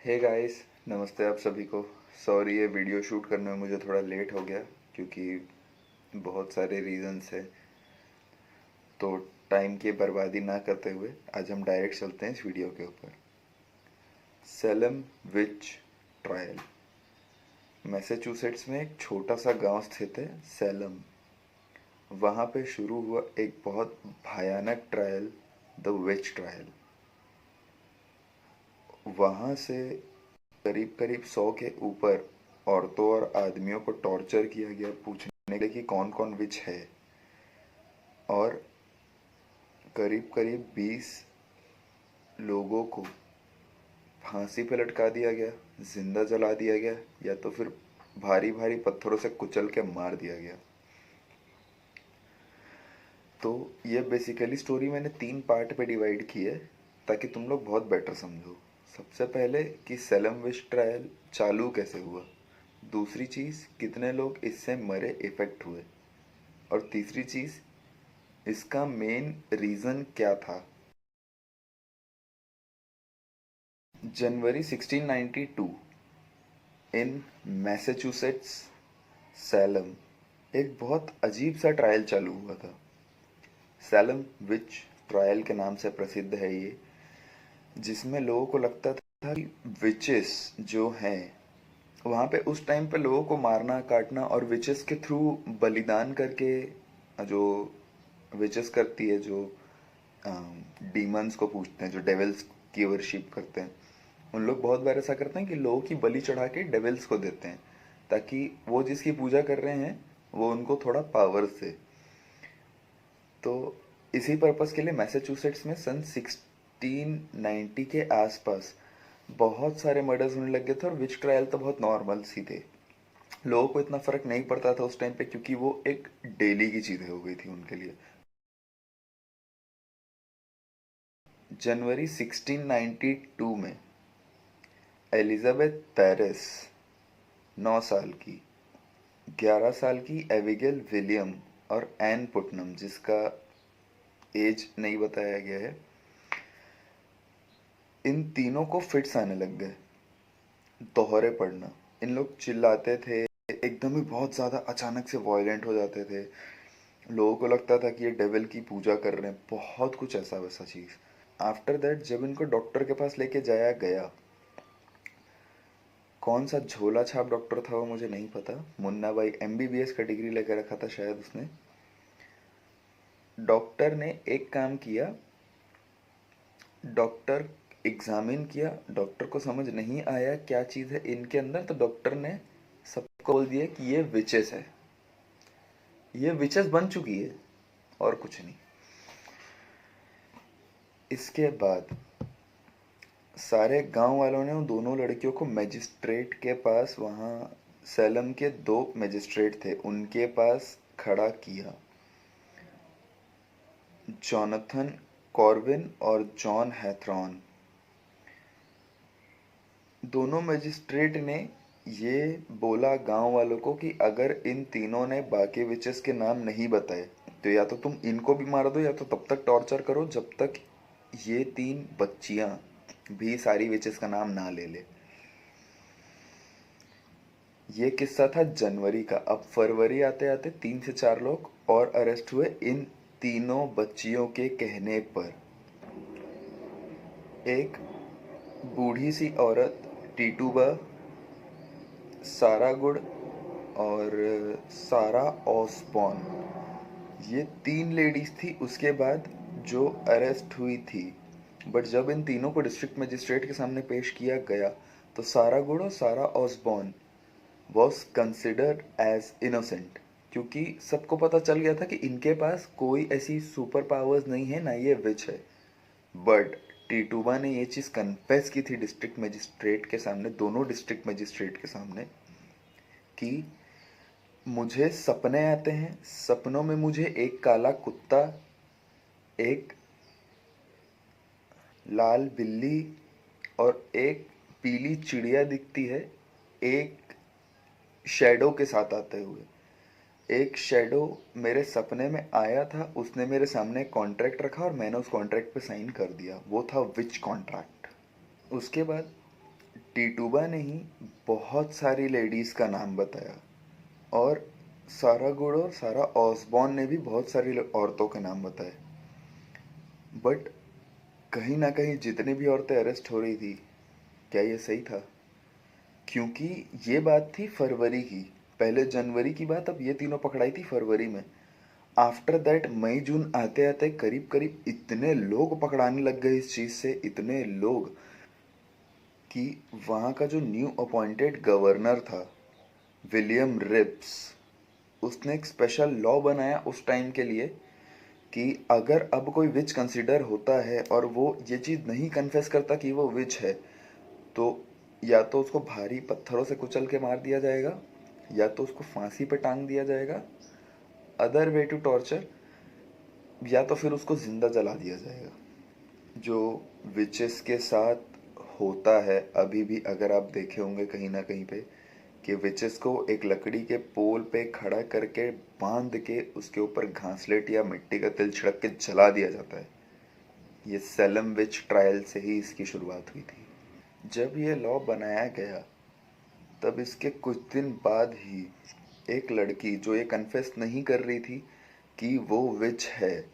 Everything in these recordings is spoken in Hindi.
हे गाइस, नमस्ते आप सभी को। सॉरी, ये वीडियो शूट करने में मुझे थोड़ा लेट हो गया क्योंकि बहुत सारे रीजंस है। तो टाइम की बर्बादी ना करते हुए आज हम डायरेक्ट चलते हैं इस वीडियो के ऊपर। सैलम विच ट्रायल। मैसाचुसेट्स में एक छोटा सा गांव स्थित है, सैलम। वहाँ पे शुरू हुआ एक बहुत भयानक ट्रायल, द विच ट्रायल। वहाँ से करीब करीब 100 के ऊपर औरतों और आदमियों को टॉर्चर किया गया, पूछने के लिए कि कौन कौन विच है। और करीब करीब 20 लोगों को फांसी पे लटका दिया गया, जिंदा जला दिया गया, या तो फिर भारी भारी पत्थरों से कुचल के मार दिया गया। तो ये बेसिकली स्टोरी मैंने 3 पार्ट पे डिवाइड की है ताकि तुम लोग बहुत बेटर समझो। सबसे पहले कि सैलम विच ट्रायल चालू कैसे हुआ। दूसरी चीज़, कितने लोग इससे मरे, इफेक्ट हुए। और तीसरी चीज़, इसका मेन रीज़न क्या था। जनवरी 1692 इन मैसाचुसेट्स, सैलम, एक बहुत अजीब सा ट्रायल चालू हुआ था। सैलम विच ट्रायल के नाम से प्रसिद्ध है ये, जिसमें लोगों को लगता था कि विचेस जो हैं वहाँ पे उस टाइम पे लोगों को मारना काटना और विचेस के थ्रू बलिदान करके, जो विचेस करती है, जो डीमंस को पूजते हैं, जो डेविल्स की वर्शिप करते हैं, उन लोग बहुत बार ऐसा करते हैं कि लोगों की बलि चढ़ा के डेविल्स को देते हैं ताकि वो जिसकी पूजा कर रहे हैं वो उनको थोड़ा पावर से। तो इसी पर्पस के लिए मैसाचुसेट्स में सन 1690 के आसपास बहुत सारे मर्डर्स होने लग गए थे। और विच ट्रायल तो बहुत नॉर्मल सी थे, लोगों को इतना फर्क नहीं पड़ता था उस टाइम पे क्योंकि वो एक डेली की चीजें हो गई थी उनके लिए। जनवरी 1692 में एलिजाबेथ पेरिस 9 साल की, 11 साल की एबिगेल विलियम और एन पुटनम, जिसका एज नहीं बताया गया है, इन तीनों को फिट्स आने लग गए, दोहरे पड़ना। इन लोग चिल्लाते थे, एकदम ही बहुत ज़्यादा अचानक से वायलेंट हो जाते थे। लोगों को लगता था कि ये डेविल की पूजा कर रहे हैं, बहुत कुछ ऐसा वैसा चीज़। आफ्टर दैट जब इनको डॉक्टर के पास लेके जाया गया, कौन सा झोला छाप डॉक्टर था वो मुझे नहीं पता, मुन्ना भाई MBBS का डिग्री लेकर रखा था शायद उसने। डॉक्टर ने एक काम किया, डॉक्टर एग्जामिन किया, डॉक्टर को समझ नहीं आया क्या चीज़ है इनके अंदर, तो डॉक्टर ने सबको बोल दिया कि ये विचेस है, ये विचेस बन चुकी है और कुछ नहीं। इसके बाद सारे गांव वालों ने उन दोनों लड़कियों को मैजिस्ट्रेट के पास, वहाँ सैलम के 2 मैजिस्ट्रेट थे उनके पास खड़ा किया, जॉनथन कॉर्विन और जॉन हैथरॉन। दोनों मैजिस्ट्रेट ने ये बोला गांव वालों को कि अगर इन तीनों ने बाकी विचेस के नाम नहीं बताए तो या तो तुम इनको भी मार दो या तो तब तक टॉर्चर करो जब तक ये 3 बच्चियां भी सारी विचेस का नाम ना ले ले। ये किस्सा था जनवरी का। अब फरवरी आते आते 3 से 4 लोग और अरेस्ट हुए इन तीनों बच्चियों के कहने पर। एक बूढ़ी सी औरत टीटूबा, सारा गुड और सारा ऑसबॉर्न, ये 3 लेडीज थी उसके बाद जो अरेस्ट हुई थी। बट जब इन तीनों को डिस्ट्रिक्ट मजिस्ट्रेट के सामने पेश किया गया तो सारा गुड और Sarah Osborne was considered as innocent, क्योंकि सबको पता चल गया था कि इनके पास कोई ऐसी सुपर पावर्स नहीं है, ना ये विच है। बट टीटूबा ने ये चीज़ कन्फेस की थी डिस्ट्रिक्ट मजिस्ट्रेट के सामने, दोनों डिस्ट्रिक्ट मजिस्ट्रेट के सामने, कि मुझे सपने आते हैं, सपनों में मुझे एक काला कुत्ता, एक लाल बिल्ली और एक पीली चिड़िया दिखती है, एक शैडो के साथ आते हुए। एक शैडो मेरे सपने में आया था, उसने मेरे सामने कॉन्ट्रैक्ट रखा और मैंने उस कॉन्ट्रैक्ट पे साइन कर दिया, वो था विच कॉन्ट्रैक्ट। उसके बाद टीटूबा ने ही बहुत सारी लेडीज़ का नाम बताया, और सारा गुड और सारा ऑसबॉर्न ने भी बहुत सारी औरतों के नाम बताए। बट कहीं ना कहीं जितनी भी औरतें अरेस्ट हो रही थी, क्या ये सही था? क्योंकि ये बात थी फरवरी की, पहले जनवरी की बात, अब ये तीनों पकड़ाई थी फरवरी में। आफ्टर दैट मई जून आते आते करीब करीब इतने लोग पकड़ाने लग गए इस चीज़ से, इतने लोग, कि वहाँ का जो न्यू अपॉइंटेड गवर्नर था विलियम रिप्स, उसने एक स्पेशल लॉ बनाया उस टाइम के लिए कि अगर अब कोई विच कंसिडर होता है और वो ये चीज़ नहीं कन्फेस करता कि वो विच है, तो या तो उसको भारी पत्थरों से कुचल के मार दिया जाएगा, या तो उसको फांसी पे टांग दिया जाएगा, अदर वे टू टॉर्चर, या तो फिर उसको जिंदा जला दिया जाएगा। जो विचेस के साथ होता है अभी भी, अगर आप देखे होंगे कहीं ना कहीं पे, कि विचेस को एक लकड़ी के पोल पे खड़ा करके बांध के उसके ऊपर घासलेट या मिट्टी का तिल छिड़क के जला दिया जाता है। ये सेलम विच ट्रायल से ही इसकी शुरुआत हुई थी। जब ये लॉ बनाया गया, तब इसके कुछ दिन बाद ही एक लड़की जो ये कन्फेस नहीं कर रही थी कि वो विच है,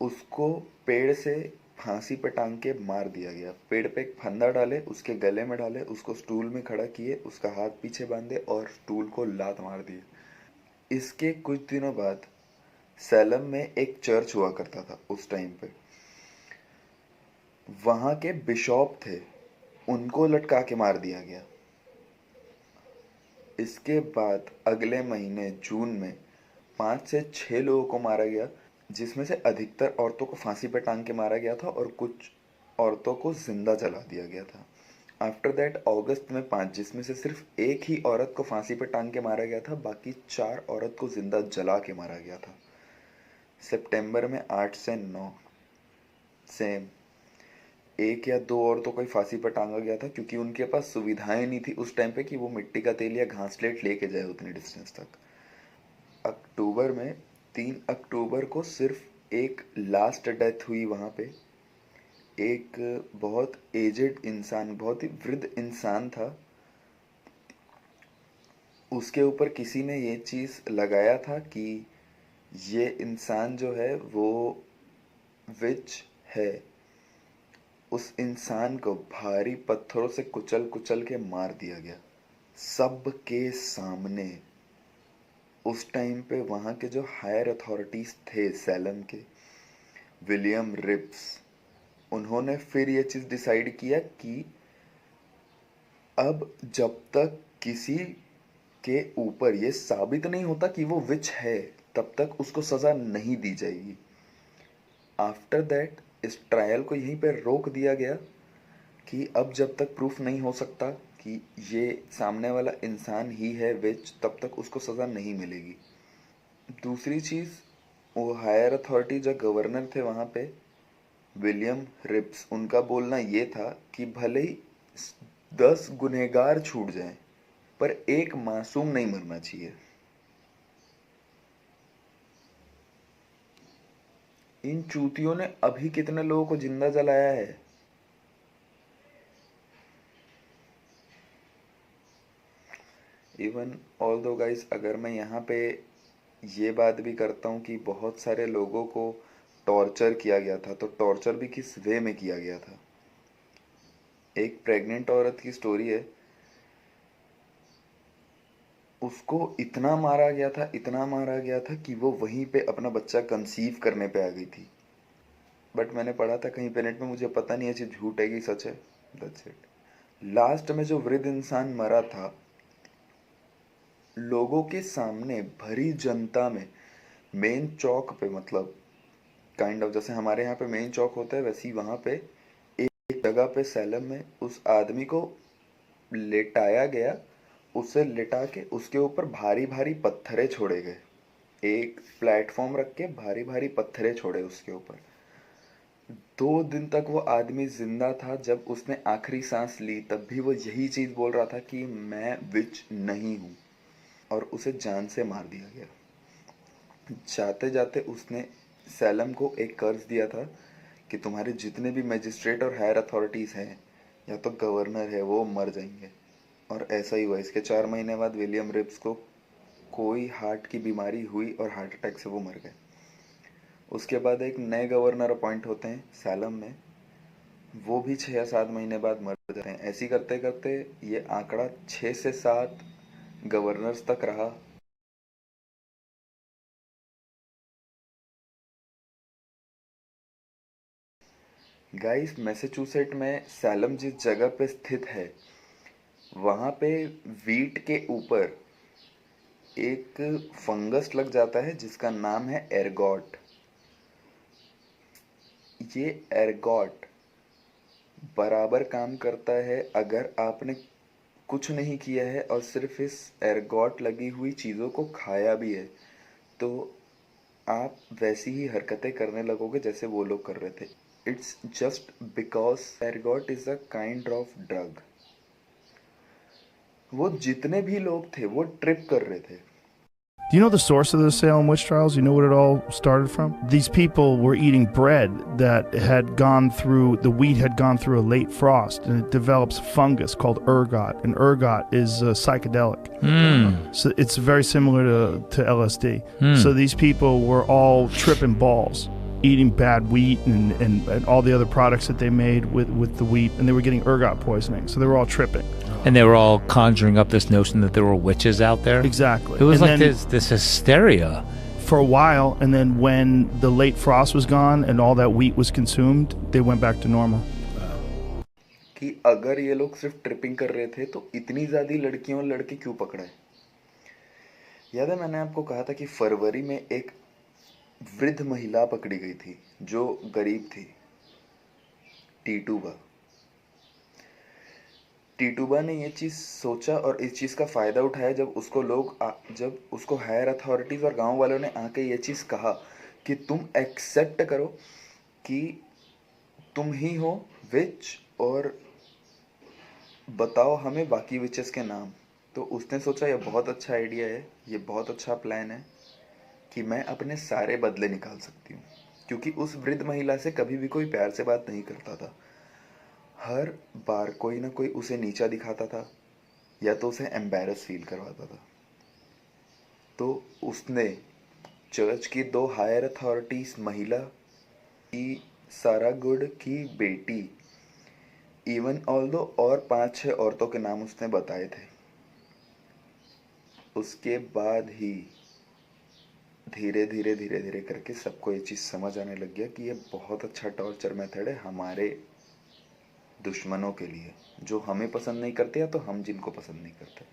उसको पेड़ से फांसी पे टांग के मार दिया गया। पेड़ पे एक फंदा डाले, उसके गले में डाले, उसको स्टूल में खड़ा किए, उसका हाथ पीछे बांधे और स्टूल को लात मार दिए। इसके कुछ दिनों बाद सैलम में एक चर्च हुआ करता था उस टाइम पे, वहां के बिशॉप थे, उनको लटका के मार दिया गया। इसके बाद अगले महीने जून में 5 से 6 लोगों को मारा गया, जिसमें से अधिकतर औरतों को फांसी पर टांग के मारा गया था और कुछ औरतों को जिंदा जला दिया गया था। आफ्टर दैट अगस्त में 5, जिसमें से सिर्फ एक ही औरत को फांसी पर टांग के मारा गया था, बाकी 4 औरत को जिंदा जला के मारा गया था। सितंबर में 8 से 9 सेम, एक या दो औरतों को ही फांसी पर टांगा गया था, क्योंकि उनके पास सुविधाएं नहीं थी उस टाइम पे कि वो मिट्टी का तेल या घासलेट लेके जाए उतनी डिस्टेंस तक। अक्टूबर में 3 अक्टूबर को सिर्फ एक लास्ट डेथ हुई वहाँ पे। एक बहुत एजेड इंसान, बहुत ही वृद्ध इंसान था, उसके ऊपर किसी ने ये चीज़ लगाया था कि ये इंसान जो है वो विच है। उस इंसान को भारी पत्थरों से कुचल कुचल के मार दिया गया सबके सामने। उस टाइम पे वहाँ के जो हायर अथॉरिटीज़ थे सैलम के, विलियम रिप्स, उन्होंने फिर ये चीज़ डिसाइड किया कि अब जब तक किसी के ऊपर ये साबित नहीं होता कि वो विच है, तब तक उसको सज़ा नहीं दी जाएगी। आफ्टर दैट इस ट्रायल को यहीं पे रोक दिया गया कि अब जब तक प्रूफ नहीं हो सकता कि ये सामने वाला इंसान ही है विच, तब तक उसको सज़ा नहीं मिलेगी। दूसरी चीज़, वो हायर अथॉरिटी जो गवर्नर थे वहाँ पे, विलियम रिप्स, उनका बोलना ये था कि भले ही 10 गुनहगार छूट जाएं, पर एक मासूम नहीं मरना चाहिए। इन चूतियों ने अभी कितने लोगों को जिंदा जलाया है। इवन ऑल दो गाइस, अगर मैं यहाँ पे ये बात भी करता हूँ कि बहुत सारे लोगों को टॉर्चर किया गया था, तो टॉर्चर भी किस वे में किया गया था। एक प्रेग्नेंट औरत की स्टोरी है, उसको इतना मारा गया था, इतना मारा गया था कि वो वहीं पे अपना बच्चा कंसीव करने पे आ गई थी। बट मैंने पढ़ा था कहीं पे नेट में, मुझे पता नहीं है चीज़ झूठ है कि सच है। That's it. लास्ट में जो वृद्ध इंसान मरा था, लोगों के सामने भरी जनता में, मेन चौक पे, मतलब काइंड ऑफ जैसे हमारे यहाँ पे मेन चौक होता है, वैसे ही वहाँ पे एक जगह पे सैलम में उस आदमी को लेटाया गया। उसे लिटा के उसके ऊपर भारी भारी पत्थरे छोड़े गए, एक प्लेटफॉर्म रख के भारी भारी पत्थरे छोड़े उसके ऊपर। 2 दिन तक वो आदमी जिंदा था। जब उसने आखिरी सांस ली, तब भी वो यही चीज बोल रहा था कि मैं विच नहीं हूँ, और उसे जान से मार दिया गया। जाते जाते उसने सैलम को एक कर्ज दिया था कि तुम्हारे जितने भी मजिस्ट्रेट और हायर अथॉरिटीज हैं, या तो गवर्नर है वो मर जाएंगे। और ऐसा ही हुआ। इसके 4 महीने बाद विलियम रिप्स को कोई हार्ट की बीमारी हुई और हार्ट अटैक से वो मर गए। उसके बाद एक नए गवर्नर अपॉइंट होते हैं सैलम में, वो भी 6 या 7 महीने बाद मर जाते हैं। ऐसी करते करते ये आंकड़ा 6 से 7 गवर्नर्स तक रहा। गाइस, मैसेच्यूसेट में सैलम जिस जगह पे स्थित है वहाँ पे वीट के ऊपर एक फंगस लग जाता है जिसका नाम है एर्गॉट। ये एर्गॉट बराबर काम करता है अगर आपने कुछ नहीं किया है और सिर्फ इस एर्गॉट लगी हुई चीज़ों को खाया भी है, तो आप वैसी ही हरकतें करने लगोगे जैसे वो लोग कर रहे थे। It's just because ergot is a kind of drug. वो जितने भी लोग थे वो ट्रिप कर रहे थे। Do you know the source of the Salem witch trials? You know what it all started from? These people were eating bread that had gone through, the wheat had gone through a late frost, and it develops fungus called ergot. And ergot is psychedelic. So it's very similar to LSD. So these people were all tripping balls, eating bad wheat and all the other products that they made with the wheat, and they were getting ergot poisoning. So they were all tripping. And they were all conjuring up this notion that there were witches out there. Exactly. It was And like then- this hysteria. for a while, and then when the late frost was gone and all that wheat was consumed, they went back to normal. कि अगर ये लोग सिर्फ ट्रिपिंग कर रहे थे तो इतनी ज़्यादा लड़कियों और लड़के क्यों पकड़े। याद है मैंने आपको कहा था कि फरवरी में एक वृद्ध महिला पकड़ी गई थी जो गरीब थी, टीटूबा। टीटूबा ने ये चीज़ सोचा और इस चीज़ का फ़ायदा उठाया जब उसको हायर अथॉरिटीज़ और गांव वालों ने आके ये चीज़ कहा कि तुम एक्सेप्ट करो कि तुम ही हो विच और बताओ हमें बाकी विचेस के नाम। तो उसने सोचा ये बहुत अच्छा आइडिया है, ये बहुत अच्छा प्लान है कि मैं अपने सारे बदले निकाल सकती हूँ। क्योंकि उस वृद्ध महिला से कभी भी कोई प्यार से बात नहीं करता था। हर बार कोई ना कोई उसे नीचा दिखाता था या तो उसे एम्बैरस फील करवाता था। तो उसने चर्च की 2 हायर अथॉरिटीज महिला की, सारा गुड की बेटी, इवन ऑल्दो और 5-6 औरतों के नाम उसने बताए थे। उसके बाद ही धीरे धीरे धीरे धीरे करके सबको ये चीज़ समझ आने लग गया कि ये बहुत अच्छा टॉर्चर मेथड है हमारे दुश्मनों के लिए, जो हमें पसंद नहीं करते या तो हम जिनको पसंद नहीं करते।